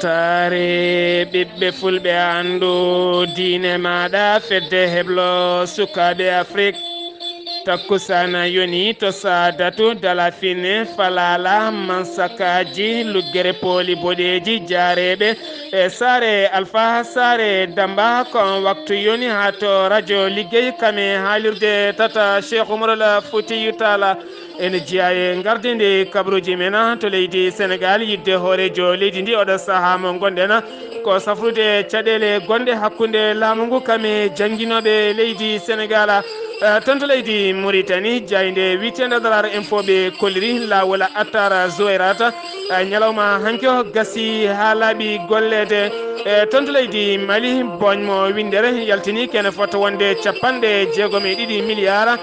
tare ɓiɓɓe fulɓe andu diine maɗa fedde heblo sukaɓe afrique takkusana yoni to sadatu dala fine falala mansakaji luggere poli boɗeji jareɓe e sare alpha sare damba kon waktu yoni ha to radio liggey kame haalirde tata cheikh oumarala foutiyou tala ene jeeya e gardinde kabruji men to leydi sénégal yidde hoorejo leydi ndi oɗo saaha mo gonɗen ko safrude caɗele gonɗe hakkude laamu ngu kame jangguinoɓe leydi sénégal tonto leydi Mauritanie jayde weekend darar info ɓe kolliri lawol attara zoyrata ñalawma hanke o gasi ha laaɓi gollede tonto leydi Mali boñmo windere yaltini kene fota wonde capanɗe 6 milliard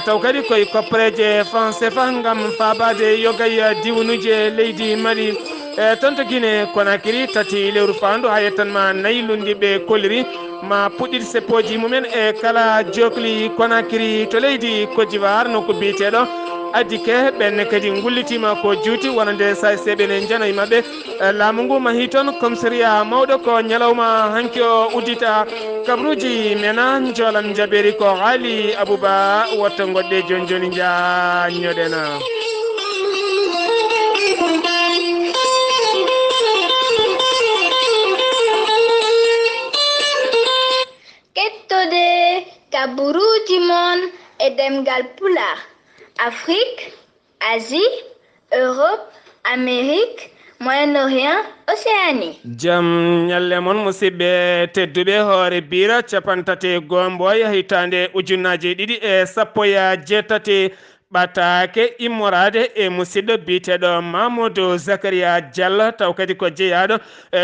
taw kadi koye koppareje français fa gam fabade yogay diwnuje leydi Mali tonto Guinée Conakry tati lewru fandu ha yettanma nayi lundiɓe kolliri ma puɗɗiɗ seppoji mumen e kala jokli Conakry to leydi Côte d'Ivoire nokku biyeteɗo adike ɓenne kadi gullitima ko juuti wonande sa seɓe ne janayi mabɓe laamu ngu mahi toon commissariat mawɗo ko ñalawma hanki o uddita kabruji mena jolam jaɓeri ko haali Abouba wotta goɗɗe joni joni jañoɗena. Kettode kaburuji mon e demgal pulaar Afrique, Asie, Europe, Amérique, Moyen-Orient, Océanie. Jam nyalle mon musidɓe tedduɓe hoore bira capantate gomboy hitande ujunnaji ɗiɗi e sappo ya jeetati ɓatake immorade e musidɗo biteɗo Mamadou Zakaria Diallo taw kadi ko jeeyaɗo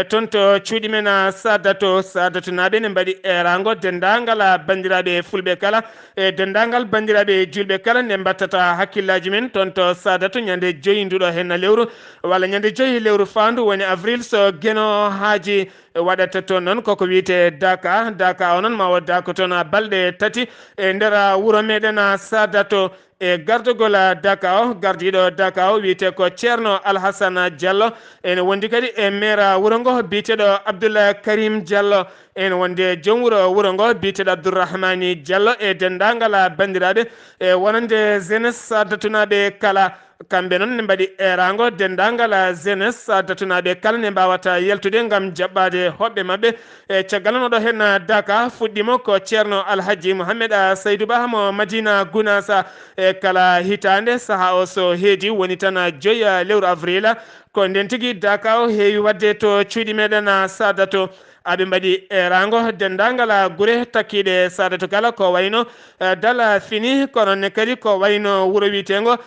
toon to cuuɗi men sadatu naɓe ne mbaɗi erago dendagal bandiraɓe fulɓe kala e dendagal bandiraɓe julɓe kala nde mbattata hakkillaji men toon to sadatu ñande 5 nduɗo henna lewru walla ñande 5 lewru fandu woni avril so gueno haaji waɗata toon noon koko wiyete daka o noon ma o daka toon balɗe tati e nder wuuro meɗen sadatu e gardugol daka o gardiɗo daka o wiyete ko ceerno Alhassane Diallo ene wondi kadi e maire wuuro ngo biteɗo Abdoulaye Karim Diallo ene wonde joom wuuro ngo biteɗo Abdourahmani Diallo e dendagal bandiraɓe e wonande jeunesse sadatunaɓe kala kamɓe noon ne mbaɗi erago dendagal jeunesse sadatunaɓe kala ne mbawata yaltude gam jaɓɓade hoɓɓe mabɓe e caggal noon oɗo hen daka fuɗɗimo ko ceerno Alhaji Mouhamed Saydou Ba mo Madina Gounasa e kala hitande saaha o so heedi woni tan 5 lewru avril ko nden tigui daka o heewi wadde to cuuɗi meɗen Sadatou aɓe mbaɗi erago dendagal guure takkiɗe Sadatou kala ko wayno dala fini kono ne kadi ko wayno wuuro witego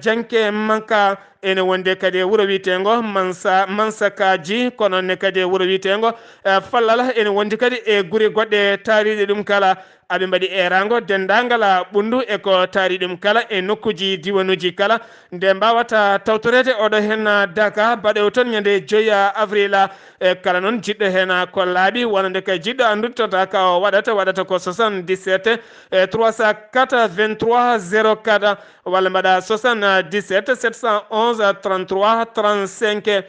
janke manka ene wonde kadi wuuro witego mansakaji kono ne kadi wuuro witego fallala ene wondi kadi e guure goɗɗe taariɗe ɗum kala aɓe mbaɗi erago dendagal ɓundu eko taari ɗum kala e nokkuji diwanuji kala nde mbawata tawtorede oɗo hen daka baɗewo toon ñande 5 avril e kala noon jiɗɗo hen ko laaɓi wonande kay jiɗɗo andude to daka o waɗata ko 77 304 23 04 walla mbaɗa 77 711 33 35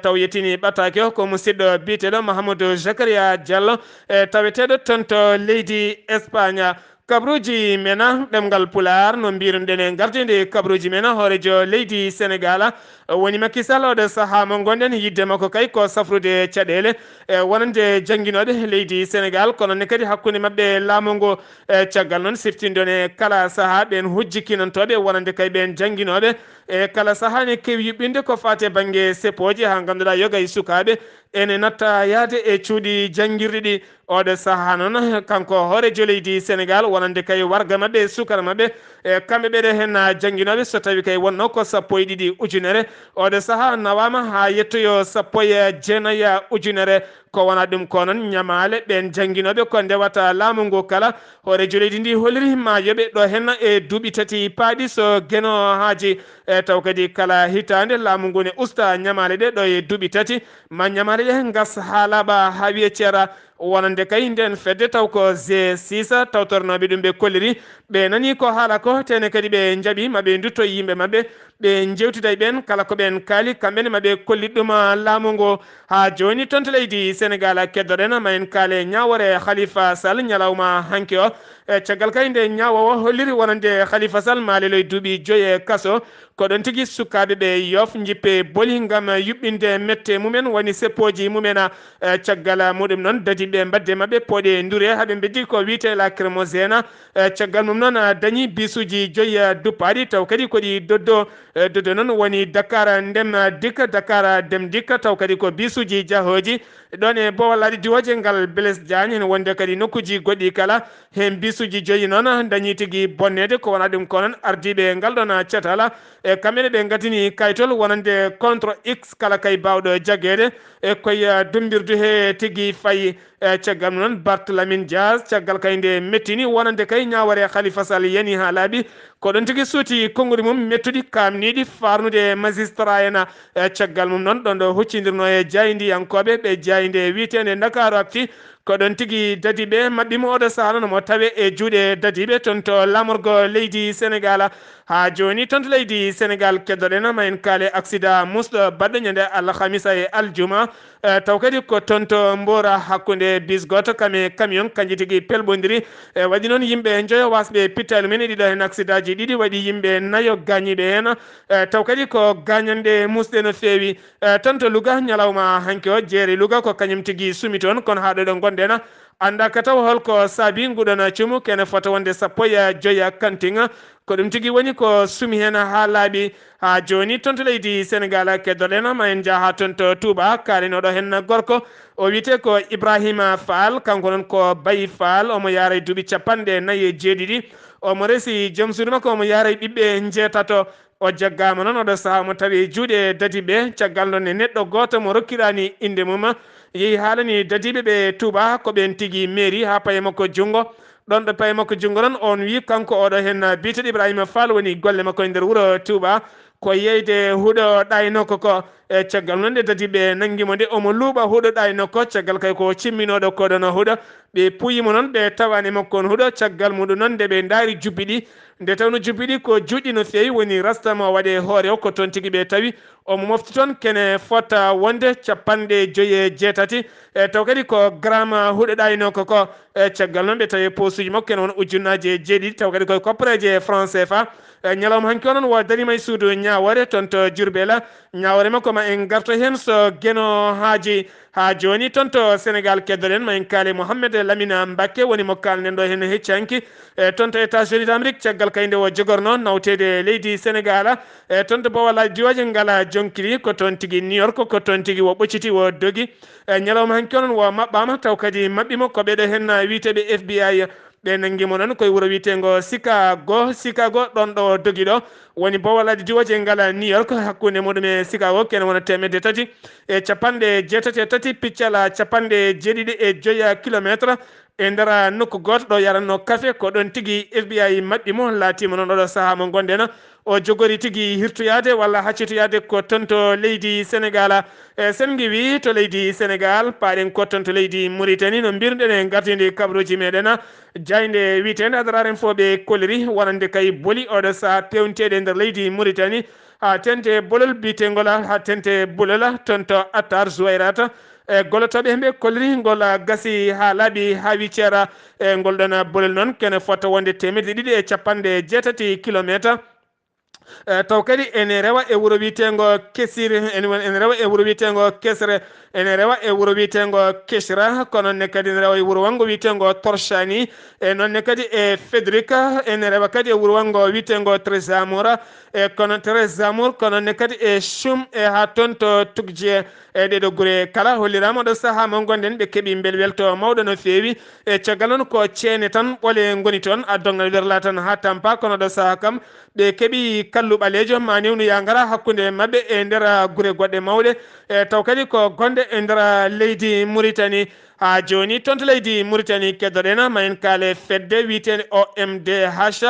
taw yettini ɓattake o ko musidɗo biteɗo Mahamadou Zakaria Diallo taweteɗo toon to leydi Espagne kabruji mena ɗemgal pular no mbiruɗen e gardinde kabruji mena hoorejo leydi Sénégal woni Macky Sall oɗo saaha mo gonɗen yidde makko kay ko safrude caɗele wonande jangguinoɓe leydi Sénégal kono ne kadi hakkude mabɓe laamu ngu caggal noon siftindon e kala saaha ɓen hujjikinantoɓe wonande kay ɓen jangguinoɓe e kala saaha ne kewi yuɓɓinde ko fate banggue seppoji ha ganduɗa yogay sukaɓe ene natta yaade e cuuɗi janguirɗi ɗi oɗo saaha noon kanko hoorejo leydi Sénégal wonande kay warga mabɓe sukara mabɓe e kamɓe ɓeɗe hen jangguinoɓe so tawi kay wonno ko 12 ujunere oɗo saaha nawama ha yettoyo 19 ujunere ko wona ɗum ko noon ñamale ɓen jangguinoɓe ko ndewata laamu ngu kala hoorejo leydi ndi holliri ma yooɓe ɗo hen e duuɓi tati paaɗi so gueno haaji taw kadi kala hitande laamu ngu ne usta ñamale ɗe ɗo e duuɓi tati ma ñamale ɗe gas ha laaɓa ha wiye ceera wonande kay nden fedde taw ko G6 tawtornoɓe ɗum ɓe kolliri ɓe nani ko haala ko tene kadi ɓe jaaɓi maɓe dutto yimɓe maɓɓe ɓe jewtida e ɓen kala ko ɓen kaali kamɓene maɓe kollit ɗum laamu ngo ha joni toon to leydi Sénégal keddoɗen ma en kaale ñawore Khalifa Sall ñalawma hanki o caggal kay nde ñawowo holliri wonande Khalifa Sall maaleloye duuɓi 5 kaso koɗon tigui sukaɓe ɓe yof jippe boli gam yuɓɓinde mette mumen woni seppoji mumen caggal muɗum noon dadi ɓe mbadde mabɓe pooɗe ndure haaɓe beddi ko wiite lacrymogène caggal mum noon dañi bisuji 5 duppaɗi taw kadi koɗi doddo noon woni Dakar ndem dikka Dakar dem dikka taw kadi ko bisuji jahoji ɗon e bowallaɗi diwoje ngal Blaise Diagne hen wonde kadi nokkuji goɗɗi kala hen bisuji 5 noon dañi tigui bonnede ko wona ɗum ko noon ardiɓe ngal ɗon catala e kamɓene ɓe gadini kaytol wonande contre x kala kay bawɗo jagguede e koye dumbirdu he tigui fayi caggal mum noon Barthélémy Dias caggal kay nde mettini wonande kay ñawore Khalifa Sall yani ha laaɓi ko ɗon tigui suuti konngudi mum mettuɗi kamniɗi farnude magistrat en caggal mum noon ɗon ɗo huccidirno e jaydiyankoɓe ɓe jayde wiitede Dakaru Actu ko ɗon tigui dadiɓe maɓɓimo oɗo saaha noon mo tawe e juuɗe dadiɓe toon to lamorgo leydi Sénégal ha joni toon to leydi Sénégal keddoɗen ma en kaale accident musɗo baɗɗo ñande alhamisa e aljuma taw kadi ko toon to Mbora hakkude bis goto kame camion kanji tigui pelɓodiri waɗi noon yimɓe joyo wasɓe pittali men ɗiɗo hen accident ji ɗiɗi waɗi yimɓe 4 gañiɓe hen taw kadi ko gañande musɗe no fewi toon to Louga ñalawma hanki o jeeri Louga ko kañum tigui sumi toon kono ha ɗo gonɗen anda ka taw holko saabi nguɗon cuumu kene fota wonde 15 kantinga ko ɗum tigui woni ko sumi hen ha laaɓi ha joni toon to leydi Sénégal keddoɗen ma en jaaha toon to Touba kalinoɗo hen gorko o wiite ko Ibrahima Fall kanko noon ko Bayi Fall omo yaara e duuɓi 47 omo resi joom suudu makko omo yaara e ɓiɓɓe jeetato o jaggama noon oɗo saaha mo tawi juuɗe dadiɓe caggal ɗon e neɗɗo goto mo rokkirani inde mum yeehi haalani dadiɓe ɓe Touba ko ɓen tigui mairie ha paye makko junggo ɗon ɗo paye makko junggo noon on wi kanko oɗo hen biteɗo Ibrahima Fall woni golle makko e nder wuuro Touba ko yeyde huuɗo ɗaynoko ko e caggal noon nde dadiɓe nanguimo nde omo luuɓa huuɗo ɗaynoko caggal kay ko cimminoɗo koɗon huuɗo ɓe puyimo noon ɓe tawani makko on huuɗo caggal muɗum noon nde ɓe daari jubbi ɗi nde tawno jubbi ɗi ko juɗɗi no fewi woni rastama waɗe hoore o ko toon tigui ɓe tawi omo mofti toon kene fota wonde 57 e taw kadi ko gramme huuɗo ɗaynoko ko e caggal noon ɓe tawi posuji makko kene won ujunnaje 7 taw kadi koye koppareje franc CFA ñalawma hanki onon wo darima e suudu ñawore toon to Diourbel ñawore makko ma en garto hen so gueno haaji ha joni toon to Sénégal keddoɗen ma en kaale Mouhamed Lamine Mbacké woni mo kalnen ɗo hen heccanki e toon to États-Unis d'Amérique caggal kayde o jogorno nawtede leydi Sénégal e toon to Bawal diwaji ngala jonkiri ko toon tigui New York ko toon tigui wo ɓocciti wo dogi ñalawma hanki onon wo maɓɓama taw kadi maɓɓimo ko ɓeɗo hen wiiteɓe FBI ɓe nanguimo noon koye wuuro wiitego Chicago ɗon ɗo dogi ɗo woni bowalade diwaje ngala New York hakkude muɗum e Chicago kene wona 3 e 83 piccala 75 kilométre e nder nokku goto ɗo yaranno café ko ɗon tigui FBI maɓɓimo laatima noon oɗo saaha mo gonɗen o jogori tigui hirtoyade walla haccitoyade ko toon to leydi Sénégal e sen giwi to leydi Sénégal paɗen ko toon to leydi Mauritanie no mbirɗen e gartide kabaruji meɗen jayde wiitede adararen fo ɓe kolliri wonande kay booli oɗo saaha pewnteɗe nder leydi Mauritanie ha tente bolol bitegola ha tente bolol toon to Attar Zouayrata e gollotoɓe hemɓe kolliri ngol gasi ha laaɓi ha wiccera e ngol ɗon bolol noon kene fota wonde 280 kilométre taw kadi ene rewa e wuuro wiitego Kessir ene rewa e wuuro wiitego Kesre ene rewa e wuuro wiitego Keshra kono nonne kadi ene rewa e wuuro wango wiitego Torchani e nonne kadi e Fedrika ene rewa kadi e wuuro wango wiitego Trésamour e kono Trésamour kono nonne kadi e Choum e ha toon to Tugje e ɗeɗo guure kala hollirama ɗo saaha mo gonɗen ɓe keeɓi bel welto mawɗo no fewi e caggal noon ko ceene tan ɓoole goni toon a dongal werla tan ha Tampa kono ɗo saaha kam ɓe keeɓi kallu ɓalejo ma newnu yagara hakkude mabɓe e nder guure goɗɗe mawɗe e taw kadi ko gonɗe e nder leydi Mauritanie ha joni tonto leydi Mauritanie keddoɗen mayen kale fedde wiitede OMDH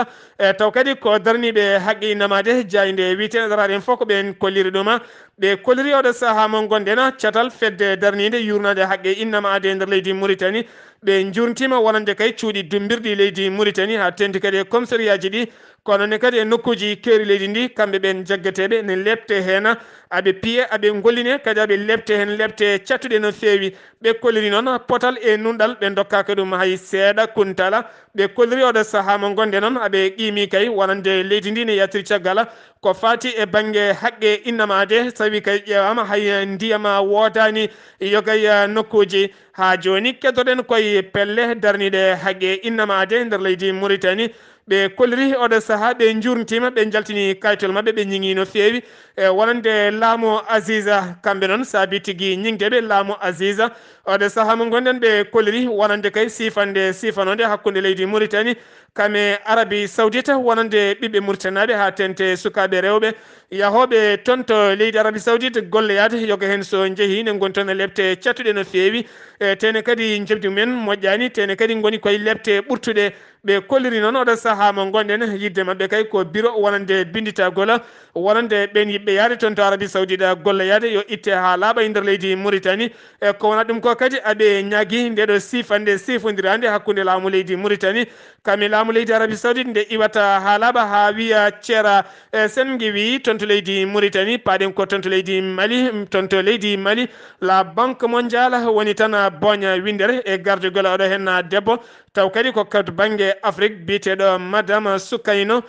taw kadi ko darniɓe haqqe innamade jayde wiitede daraɗen fof ko ɓen kolliri ɗuma ɓe kolliri oɗo saaha mo gonɗen catal fedde darnide yurnade haqqe innamade nder leydi Mauritanie ɓe jurntima wonande kay cuuɗi dumbirɗi leydi Mauritanie ha tendi kadi e commissariat ji ɗi kono ne kadi e nokkuji keeri leydi ndi kamɓe ɓen jaggeteɓe ne lebte hen aɓe piye aɓe golline kadi aɓe lebte hen lebte cattuɗe no feewi ɓe kolliri noon potal e nunɗal ɓe dokkaka ɗum hay seeɗa kuntala ɓe kolliri oɗo saaha mo gonɗe noon aɓe qimi kay wonande leydi ndi ne yaltiri caggal ko fati e banggue haqqe innamade tawi kay ƴewama hay ndiyama wodani yogay nokkuji ha joni keddoɗen koye pelle darniɗe haqqe innamade nder leydi Mauritanie ɓe kolliri oɗo saaha ɓe jurntima ɓe jaltini kayitol mabɓe ɓe ñiŋi no feewi e wonande laamu Aziza kamɓe noon saabi tigui ñingdeɓe laamu Aziza oɗo saaha mo gonɗen ɓe kolliri wonande kay sifanode hakkude leydi Mauritanie kame Arabie Saoudite wonande ɓiɓɓe Mauritanaɓe ha tente sukaɓe rewɓe yahoɓe toon to leydi Arabie Saoudite golleyade yoga hen so jeehi ne goni toon e lebte cattuɗe no feewi e tene kadi jebdi mumen moƴƴani tene kadi goni koye lebte ɓurtuɗe ɓe kolliri noon oɗo saaha mo gonɗen yidde mabɓe kay ko bureau wonande binditagol wonande ɓen yimɓe yaade toon to Arabie Saoudite golleyade yo itte ha laaɓa e nder leydi Mauritanie e ko wona ɗum ko kadi aɓe ñaagui ndeɗo sifande sifodirande hakkude laamu leydi Mauritanie kami laamu leydi Arabie Saoudite nde iwata ha laaɓa ha wiya ceera sen giwi toon to leydi Mauritanie paɗen ko toon to leydi Mali toon to leydi Mali la banque mondiale woni tan boña windere e gardugol oɗo hen debbo taw kadi ko kadi banggue Afrique biteɗo madame Soukayno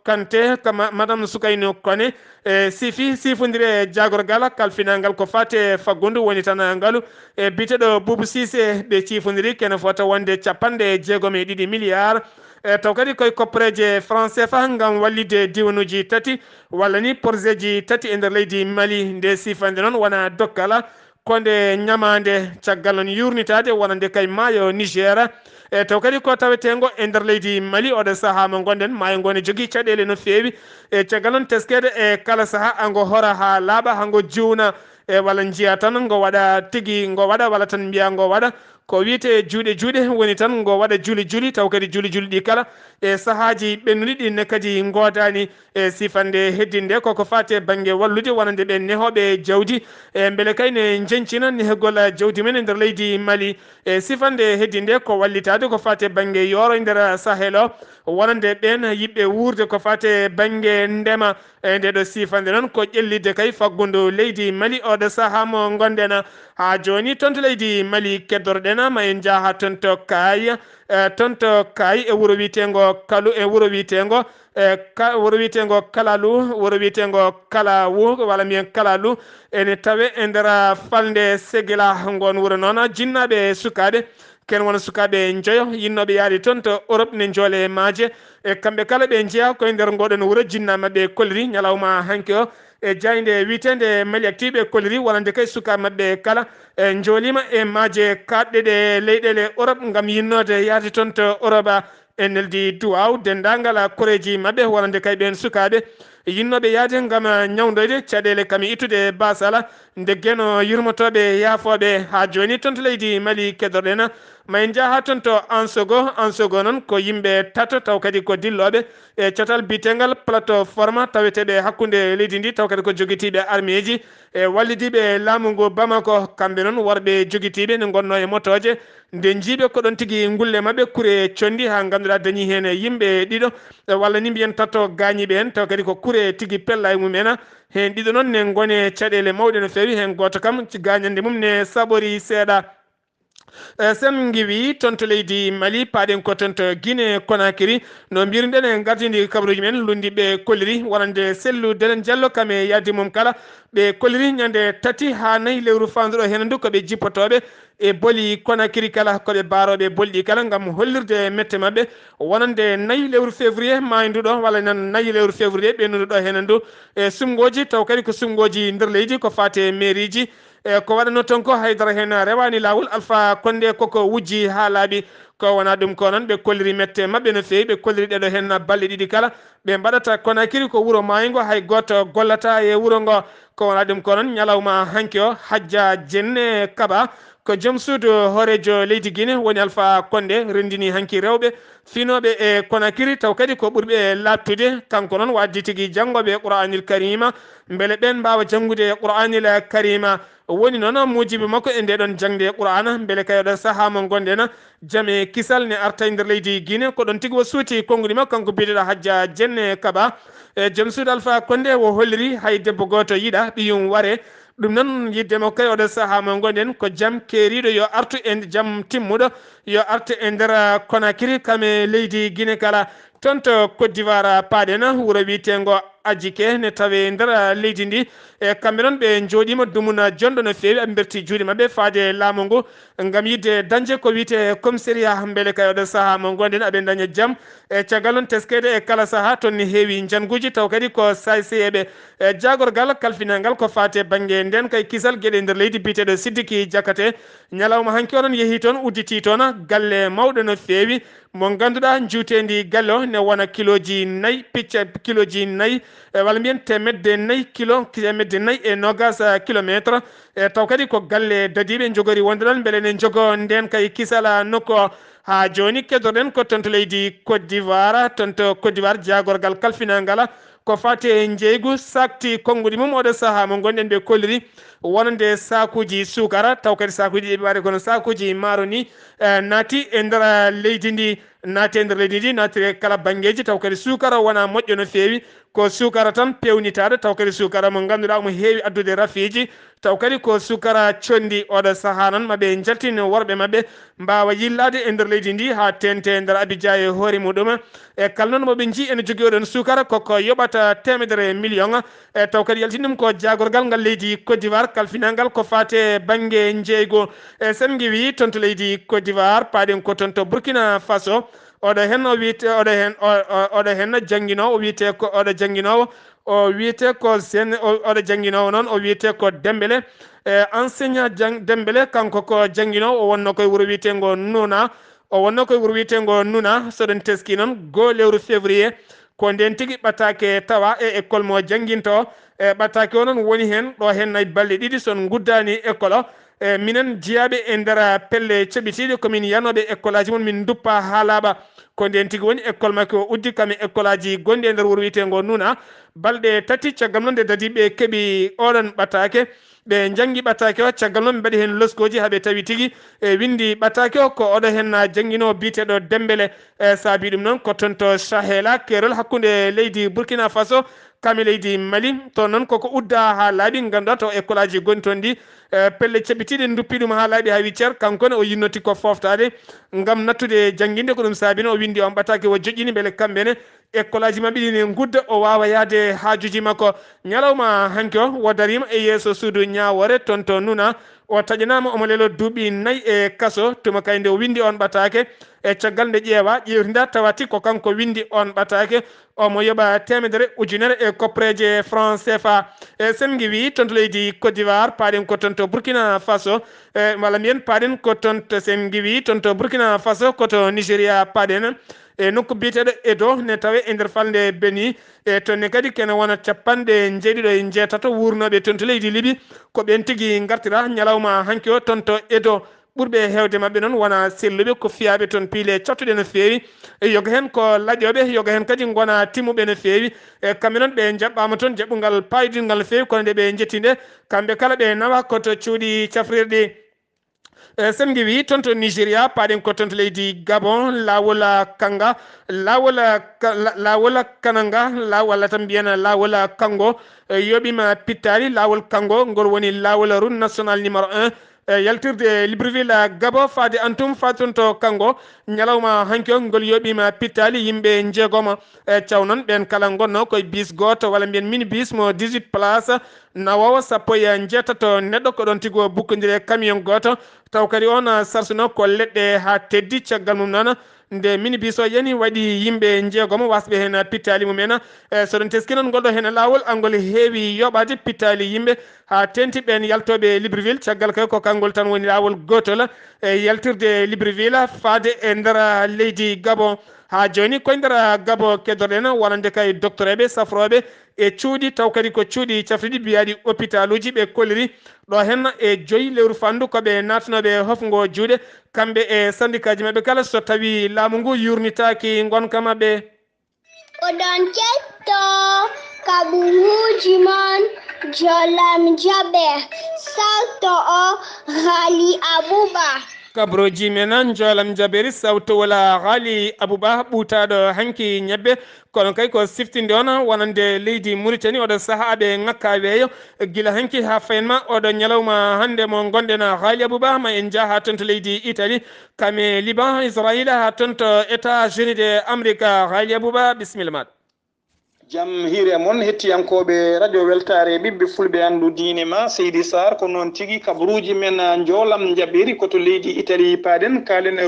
Kanté madame Soukayno Kone sifodire jagorgal kalfinangal ko fate faggundu woni tan ngalu e biteɗo Boubou Cissé ɓe cifodiri kene fota wonde 52 milliards taw kadi koye koppareje français fa gam wallide diwanuji tati walla ni projet ji tati e nder leydi Mali nde sifande noon wona dokkala konde ñamande caggal non yurnitade wonande kay maayo Niger e taw kadi ko tawetego e nder leydi Mali oɗo saaha mo gonɗen maayo ngone jogui caɗele no feewi e caggal non teskede e kala saaha ango hora ha laaɓa hango jiwna e walla jiiya tan ngo waɗa tigui ngo waɗa walla tan mbiya ngo waɗa ko wiite juuɗe woni tan ngo waɗa juli taw kadi juli ɗi kala e sahaji ɓennuɗi ɗinne kadi godani e sifande heddinde koko fate banggue wallude wonande ɓe nehoɓe jawdi e beele kayne jencina nehgol jawdi men e nder leydi Mali e sifande heddinde ko wallitade ko fate banggue yoro e nder Sahel o wonande ɓen yiɓɓe wurde ko fate banggue ndema e ndeɗo sifande noon ko ƴellidde kay faggudu leydi Mali oɗo saaha mo gonɗen ha joni toon to leydi Mali keddorɗen ma en jaaha toon to Kay e wuuro witego Kalu e wuuro witego wuro witego Kalalu wuro witego Kalawu walla mbiyen Kalalu ene tawe e nder falde Ségila gon wuuro noon jinnaɓe sukaɓe ken wona sukaɓe joyo yinnoɓe yaade toon to Europe ne joole maaje e kamɓe kala ɓe jeeya koye nder ngoɗon wuuro jinna mabɓe kolliri ñalawma hanki o e jayde witende Mali active kolliri wonande kay sukaɓe mabɓe kala e joolima e maaje kaɗɗe ɗe leyɗele Europe gam yinnode yaade toon to Europe e neldi duwaw dendagal koreji mabɓe wonande kay ɓen sukaɓe yinnoɓe yaade gam ñawdoyde caɗele kam ittude basala ndeggeno yurmotoɓe yaafoɓe ha joni toon to leydi Mali keddorɗen ma en jaaha toon to Ansogo noon ko yimɓe tato taw kadi ko dilloɓe e cotal bitegal plateforme taweteɓe hakkude leydi ndi taw kadi ko joguitiɓe armée ji e wallidiɓe laamu ngu Bamako kamɓe noon worɓe joguitiɓe ne gonno e motoje nde jiiɓe ko ɗon tigui gulle mabɓe kuure condi ha ganduɗa dañi hen yimɓe ɗiɗo walla ni mbiyen tatto gañiɓe hen taw kadi ko kuure tigui pella e mumen hen ɗiɗo noon ne gone caɗele mawɗe no fewi hen goto kam gañande mum ne saɓori seeɗa sen giwi toon to leydi Mali paɗen ko toon to Guinée Conakry no mbirɗen e gardidi kabaruji men lundiɓe kolliri wonande Sellou Delen Diallo kame yaddi mum kala ɓe kolliri ñande tati ha nayyi lewru fanduɗo hen ndu koɓe jippotoɓe e booli Conakry kala koɓe baroɓe bolɗi kala gam hollirde mette mabɓe wonande nayyi lewru février mayduɗo walla nan nayyi lewru février ɓennuɗo hen ndu e sumgoji taw kadi ko sumgoji nder leydi ko fate mairie ji e ko waɗano toon ko haydara hen rewani lawol Alpha Condé koko wujji ha laaɓi ko wona ɗum ko noon ɓe kolliri mette mabɓe no feewi ɓe kolliri ɗeɗo hen balɗe ɗiɗi kala ɓe mbaɗata Conakry ko wuro maygo hay goto gollata e wuro ngo ko wona ɗum ko noon ñalawma hanki o Hadja Jenne Kaba ko joom suudu horejo leydi Guinée woni Alpha Condé rendini hanki rewɓe finoɓe e Conakry taw kadi ko ɓurɓe lattude kanko noon waddi tigui janggoɓe Qur'anil Karima beele ɓen mbawa jangude Qur'anil Karima woni noon mujibe makko e ndeɗon jangde Qur'ana beele kayoɗo saaha mo gonɗen jaame kisal ne arta e nder leydi Guinée ko ɗon tigui o suuti konngudi makko kanko biyeteɗo Hadja Jenne Kaba e joom suudu Alpha Condé o holliri hay debbo goto yiiɗa ɓiyum ware ɗum noon yiddemo kay oɗo saaha mo gonɗen ko jaam keeriɗo yo artu e jaam timmuɗo yo artu e nder Conakry kame leydi Guinée kala toon to Côte d'Ivoire paaɗen wuuro wiitengo Adjike ne tawe nder leydi ndi e kamɓe noon ɓe jooɗima dumuna jonɗo no feewi aɓe berti juuɗe mabɓe faade laamu ngu ngam yidde dañde ko wiite commissariat beele kay oɗo saaha mo gonɗen aɓe daña jaam e caggal noon teskede e kala saaha toon ne heewi janguji taw kadi ko sayseyeɓe e jagorgal kalfinalngal ko fate banggue nden kay kisal gueɗe nder leydi biteɗo Sidiki Diakate ñalawma hanki onon yeehi toon udditi toon galle mawɗo no feewi mo ganduɗa juutendi galle o ne wona kiloji nayyi picca kiloji nayyi walla mbiyen temedde nayyi kilo temedde nayyi e nogas kilométre e taw kadi ko galle dadiɓe jogori wonde ɗon beele ne jogo nden kay kisala nokko ha joni keddoɗen ko tonto leydi Côte d'Ivoire tonto Côte d'Ivoire jagorgal kalfinalngal ko fate jeygu sakti konngudi mum oɗo saaha mo gonɗen ɓe kolliri wonande sakuji sukara taw kadi sakuji ɗi ɓaɗe kono sakuji maaro ni naati e nder leydi ndi naati e nder leydi ndi naatire kala banggueji taw kadi sukara wona moƴƴo no feewi ko sukara tan pewnitade taw kadi sukara mo ganduɗa omo heewi addude rafiji taw kadi ko sukara condi oɗo saaha noon maɓe jaltin worɓe mabɓe mbawa yillade e nder leydi ndi ha tente e nder Abidjan e hoore muɗum e kala noon moɓe jii ene jogui oɗon sukara koko yoɓata temedere million e taw kadi yaltin ɗum ko jagorgal ngal leydi Côte d'Ivoire kalfinalngal ko fate banggue jeygo e sen giwi toon to leydi Côte d'Ivoire paaɗen ko toon to Burkina Faso oɗo hen o wiite oɗo hen jangguinowo o wiite ko oɗo jangguinowo o wiite ko sen oɗo jangguinowo noon o wiite ko Dembélé enseignant Dembélé kanko ko jangguinowo o wonno koye wuuro wiitengo Nouna o wonno koye wuuro wiitengo Nouna soɗon teski noon go lewru février ko nden tigui ɓattake tawa e école mo jangguinto e ɓattake o noon woni hen ɗo hen nayi balɗe ɗiɗi son guddani école o e minen jiyaɓe e nder pelle ceɓitiɗe komin yanoɓe école aji mon min duppa ha laaɓa ko nden tigui woni école makko o uddi kame école aji gonɗi e nder wuuro wiitengo Nouna balɗe tati caggal noon nde dadiɓe keeɓi oɗon ɓattake ɓe janggui ɓattake o caggal noon ɓe mbaɗi hen loskoji haaɓe tawi tigui e windi ɓattake o ko oɗo hen jangguinowo biteɗo Dembélé e saabi ɗum noon ko toon to Sahela kerol hakkude leydi Burkina Faso kame leydi Mali to noon koko udda ha laaɓi ganduɗa to école aji goni toon ndi pelle ceɓitiɗe duppi ɗum ha laaɓi ha wiccer kankone o yinnoti ko foftade gam nattude jangguinde ko ɗum saabino o windi on ɓattake o joƴƴini beele kamɓene école aji mabɓe ɗi ne gudda o wawa yaade hajuji makko ñalawma hanki o wo darima e yeeso suudu ñawore toon to Nouna o taƴanama omo lelo duuɓi nayyi e kaso tuma kay nde o windi on ɓattake e caggal nde ƴewtida tawati ko kanko windi on ɓattake omo yoɓa temedere ujunere e koppreje franc CFA e sen giwi toon to leydi Côte d'Ivoire paaɗen ko toon to Burkina Faso e walla mbiyen paaɗen ko toon to sen giwi toon to Burkina Faso koto Nigéria paaɗen e nokku biyeteɗo Edo ne tawe e nder falde Béni e tonne kadi kene wona capanɗe jeeɗiɗo e jeetato wurnoɓe toon to leydi Liby ko ɓen tigui gartira ñalawma hanki o toon to Edo ɓurɓe hewde mabɓe noon wona selluɓe ko fiyaɓe toon piile cattuɗe no feewi yoga hen ko laƴoɓe yoga hen kadi gona timmuɓe no feewi e kamɓe noon ɓe jaɓɓama toon jaɓɓugal payidingal no feewi kono nde ɓe jettinde kamɓe kala ɓe nawa koto cuuɗi cafrirɗi sen giwi toon to Nigéria paaɗen ko toon to leydi Gabon lawol kanga lawol kananga walla tan mbiyana lawol kango yoɓima pittali lawol kango ngol woni lawol route national numéro 1 yaltirde Libreville Gabo faade antum faton to kango ñalawma hanki o ngol yoɓima pittali yimɓe jeegoma thiaw noon ɓen kala gonno koye bis goto walla mbiyen mini bis mo 18 place nawowo sappo e jeetato neɗɗo ko ɗon tigo bukkodire camion goto taw kadi on sarsuno ko leɗɗe ha teddi caggal mum noon nde mini biso yani waɗi yimɓe jeegom wasɓe hen pittali mumen soɗon teskinon golɗo hen lawol angol heewi yoɓade pittali yimɓe ha tenti ɓen yaltoɓe Libreville caggal kay ko kangol tan woni lawol gotol yaltirde Libreville faade e nder leydi Gabon ha joni koye nder Gabon keddoɗen wonande kay docteur eɓe safroɓe e cuuɗi taw kadi ko cuuɗi cafriɗi mbiyaɗi hôpital uji ɓe kolliri ɗo hen e 5 lewru fandu koɓe natnoɓe hofgo juuɗe kamɓe e syndicat ji maɓɓe kala so tawi laamu ngu yurnitaki gonka maɓɓe. oɗon ketto kaɓuruji mon jolam jaɓe salto o Ghali Abouba kabroji men jolam jaberi sawto wala Ghali Abouba ɓutaɗo hanki ñebbe kono kay ko siftinde on wonande leydi Mauritanie oɗo saaha ɓe ngakka weeyo gila hanki ha fayenma oɗo ñalawma hande mo gonɗen Ghali Abouba ma en jaa ha toon to leydi Italie kame Liban Israël ha toon to États-Unis de Amérique. Ghali Abouba bisimilla maɗa. jam hiire moon hettiyankoɓe radio weltare ɓiɓɓe fulɓe anndu diine ma Seydi Sarr ko noon tigui kabaruji men joolam jaɓɓiri koto leydi Italie paaɗen kalen e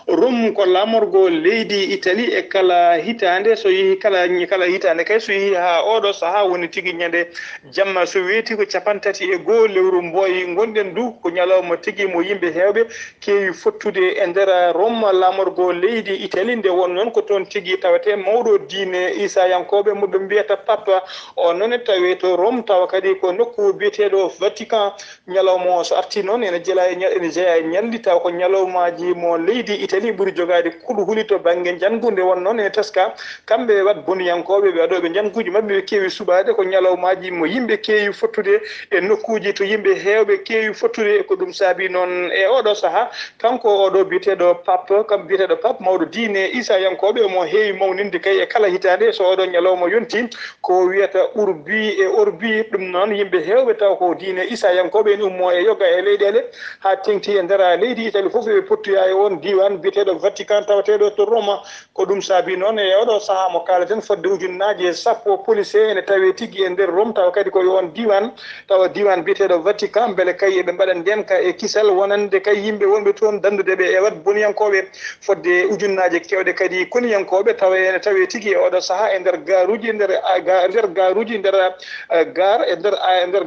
Rome ko lamorgo leydi Italie e kala hitande so yeehi kala hitande kay so yeehi ha oɗo saaha woni tigui ñande jamma so weeti ko 31 lewru mboyi gonɗen du ko ñalawma tigui mo yimɓe hewɓe keewi fottude e nder Rome lamorgo leydi Italie nde won noon ko toon tigui tawate mawɗo diine Isa yankoɓe mo ɓe mbiyata papa o noon tawi to Rome tawa kadi ko nokku biyeteɗo Vatican ñalawma o so arti noon ene jeeya e ñalli taw ko ñalawmaji mo leydi Italie ɓuuri jogade kuɗo huuli to banggue jangude won noon ene teska kamɓe wat boniyankoɓe ɓe waɗoɓe janguji mabɓe ɓe keewi suɓade ko ñalawmaji mo yimɓe keewi fottude e nokkuji to yimɓe hewɓe keewi fottude ko ɗum saabi noon e oɗo saaha kanko oɗo biyeteɗo pape kam biyeteɗo pape mawɗo diine Isa yankoɓe mo heewi mawninde kay e kala hitande so oɗo ñalawma yonti ko wiyata urbi e orbi ɗum noon yimɓe hewɓe taw ko diine Isa yankoɓe en ummo e yoga e leyɗele ha tengti e nder leydi Italie foof ɓe pottoya e on diwan biyeteɗo Vatican tawateɗo to Roma ko ɗum saabi noon e oɗo saaha mo kalaten fodde ujunnaje 10 policier ene tawi tigui e nder Rome tawa kadi koye on diwan tawa diwan biyeteɗo Vatican beele kay eɓe mbaɗa ndenka e kisal wonande kay yimɓe wonɓe toon dandudeɓe e wat boniyankoɓe fodde ujunnaje kewɗe kadi koniyankoɓe tawa ene tawi tigui e oɗo saaha e nder garuji nder garuji nder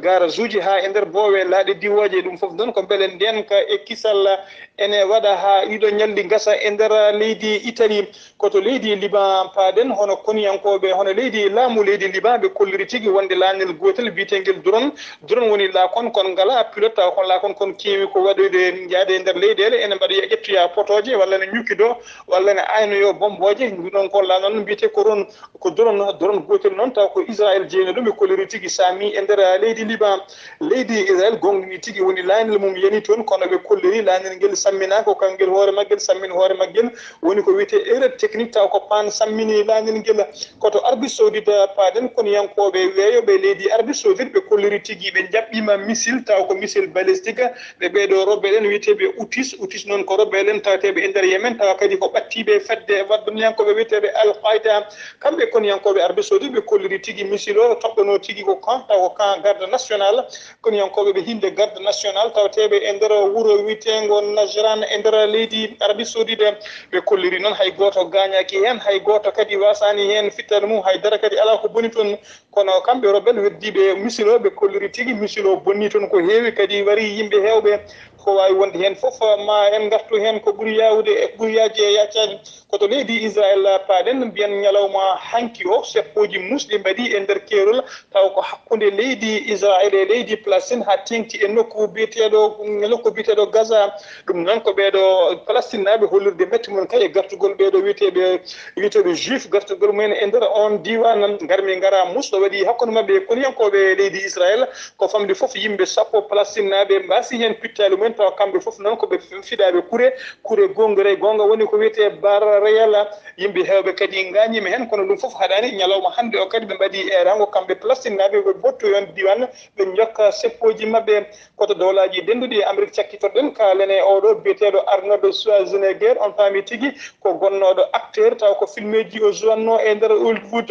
garage uji ha e nder boowe laaɗe diwoje ɗum foof noon ko beele ndenka e kisal ene waɗa ha ɗiɗo ñalli gasa e nder leydi Italie koto leydi Liban paaɗen hono koniyankoɓe hono leydi laamu leydi Liban ɓe kolliri tigui wonde laanel gotel biyeteguel drone woni laakon kon ngala pilote taw kon laakon kon keewi ko waɗoyde yaade e nder leyɗele ene mbaɗa ƴettoya potoje walla ne ñukkido walla ne aynoyo bomboje ɗon kon la noon mbiyete ko drone gotel noon taw ko Israël jeeyno ɗum ɓe kolliri tigui sami e nder leydi Liban leydi Israël gonɗini tigui woni laanel mum yani toon kono ɓe kolliri laanel ngel sammina ko kangel hoore maggel sammini hoore maggel woni ko wiyete erreur technique taw ko pan sammini laanel ngel koto Arabie Saoudite paaɗen kono yankoɓe weeyoɓe leydi Arabie Saoudite ɓe kolliri tigui ɓe jaɓɓima missile taw ko missile balistique ɓe ɓeeɗo robbe ɗen wiyeteɓe outis noon ko robbe ɗen tawateɓe e nder Yemen tawa kadi ko ɓattiɓe fedde wadɗum yankoɓe wiyeteɓe Al-Qaïda kamɓe kono yankoɓe Arabie Saoudite ɓe kolliri tigui missile o toɓɓano tigui ko camp taw ko camp garde national kono yankoɓe ɓe hinde garde national tawateɓe e nder wuuro wiyetego Najran e nder leydi Arabie Saoudite ɓe kolliri noon hay goto gañaki hen hay goto kadi wasani hen fittane mum haydara kadi ala ko boni toon kono kamɓe robel weddiɓe missile o ɓe kolliri tigui missile o bonni toon ko heewi kadi wari yimɓe hewɓe ko wawi wonde hen foof ma en gartu hen ko ɓuuri yawde e ɓuuriyaji e yaccade koto leydi Israël paaɗen mbiyen ñalawma hanki o seppoji musɗi mbaɗi e nder keerol taw ko hakkude leydi Israël e leydi Palestine ha tengti e nokku biyeteɗo Gaza ɗum noon ko ɓeeɗo Palestine naɓe hollirde metti mum kay e gartugol ɓeeɗo wiyeteɓe juif gartugol mumen e nder on diwan garmi gara musɗo waɗi hakkude mabɓe koniyankoɓe leydi Israël ko famde foof yimɓe 10 Palestine naɓe mbasi hen pittali mumen taw kamɓe foof noon koɓe fiɗaɓe kuure gonga woni ko wiyete bar réel yimɓe hewɓe kadi gañima hen kono ɗum foof haɗani ñalawma hande o kadi ɓe mbaɗi erango kamɓe Palestine naɓe ɓe botto yon diwan ɓe jokka seppoji mabɓe koto dowlaji denduɗi Amérique cakkitoɗen kalene oɗo biyeteɗo Arnold Schwarzenegger on paami tigui ko gonnoɗo acteur taw ko filmeji o jowanno e nder Hollywood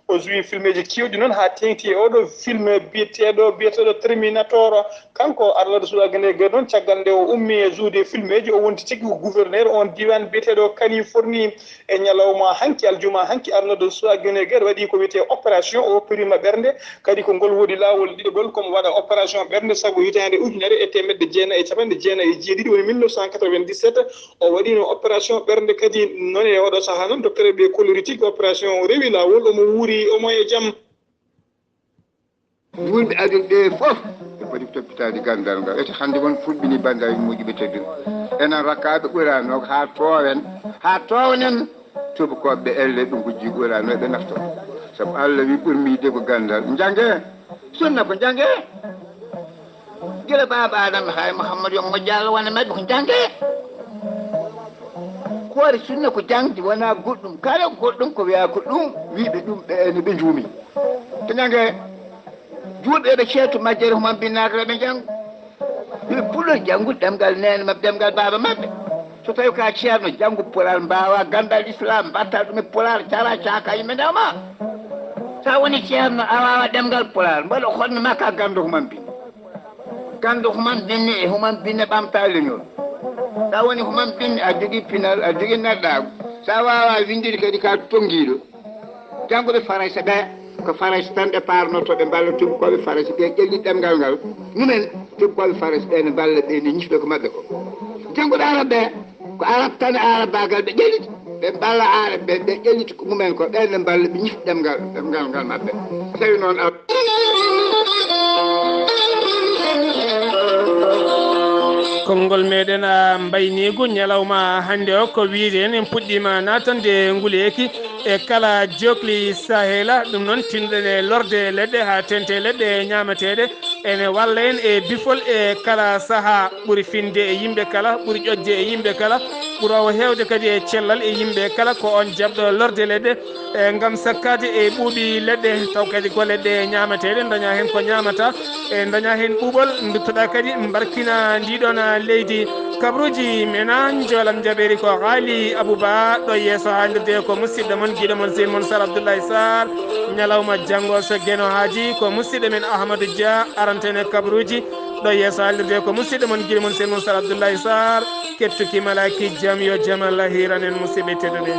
o joui filmeji kewɗi noon ha tengti e oɗo film biyeteɗo Terminator kanko Arnold Schwarzenegger noon caggal caggal nde o ummi e juude filmeji o wonti tigi ko gouverneur on diwan biyeteɗo Californie e ñalawma hanki aljuma hanki Arnold Schwarzenegger waɗi ko wiyete opération o pirima ɓernde kadi ko ngol woodi laawol ɗiɗigol komo waɗa opération ɓernde saabu hitande ujunere e temedde jeenayi e capanɗe jeenayi e jeeɗiɗi woni 1997 o waɗino opération ɓernde kadi noon e oɗo saaha noon docteur ɓe kolori tigui opération o rewi laawol omo wuuri omo e jaam wulɓe adil fof ɓe foti toppitade gandal ngal ete hannde won fulɓini bandaji moƴƴi tedduɓe enen rakkaɓe ɓurano ha townen tubakoɓe elle ɗum ko ji ɓurano ɓe nafto saabu Allah wi ɓurmi yidde ko gandal jangue sunna ko jangue gila baba adama hay Mouhamadou yo moƴƴo Allah wona mabɓe ko jangue koore sunna ko jangde wona goɗɗum kala goɗɗum ko wiya ko ɗum wiɓe ɗum ɓe ene ɓe juumi ko jangue juulɓe ɓe ceetu majjere human binnaka ɓe janggo ɓe pullol janggude ɗemgal nene mabɓe ɗemgal baba mabɓe so tawi ka ceerno janggu pulaar mbawa gandal islam mbatta ɗum e pulaar cara caka yimɓe ndewma sa woni ceerno a wawa ɗemgal pulaar mbaɗa honno ma ka gando human binne gando human binne e human binne ɓamta leñol sa woni human binne a jogui pinal a jogui neɗɗago sa wawa windide kadi ka tonguiɗo janggoɓe faraysa ɓe ko faraysa tan ɓe parnoto ɓe mballa tubakoɓe faraysa ɓe ƴelli ɗemgal ngal mumen tubakoɓe faraysa ɓe ne mballa ɓe ne ñifɓe ko mabɓe ko janggoɓe arab ɓe ko arab tan arabagal ɓe ƴelliti ɓe mballa arab ɓe ɓe ƴelliti ko mumen ko ɓenne mballa ɓe ñif ɗemgal ngal mabɓe tawi noon konngol meɗen mbaynigu ñalawma hannde o ko wiide en puɗɗima natande nguleyki e kala jokli sahela ɗum noon tinɗen e lorde leɗɗe ha tente leɗɗe ñamateɗe ene walla en e bifol e kala saaha ɓuuri finde e yimɓe kala ɓuuri ƴoƴde e yimɓe kala ɓuurawo hewde kadi e cellal e yimɓe kala ko on jabɗo lorde leɗɗe e gam sakkade e ɓuuɓi leɗɗe taw kadi ko leɗɗe ñamateɗe daña hen ko ñamata e daña hen ɓuuɓol duttoɗa kadi barkina ndiɗon leydi kabruji mena jolam jaɓeri ko haali Abouba ɗo yeeso haalirde ko musidɗo moon guiɗo moon sehil moon Sar Abdoulaye Sarr ñalawma janggo so gueno haaji ko musidɗo men Ahmadou Dia arantene kabruji ɗo yeeso haalirde ko musidɗo moon guiɗo moon sehil moon Sar Abdoulaye Sarr kettuki malaki jaam yo jaam Allah hiranen musidɓe tedduɓe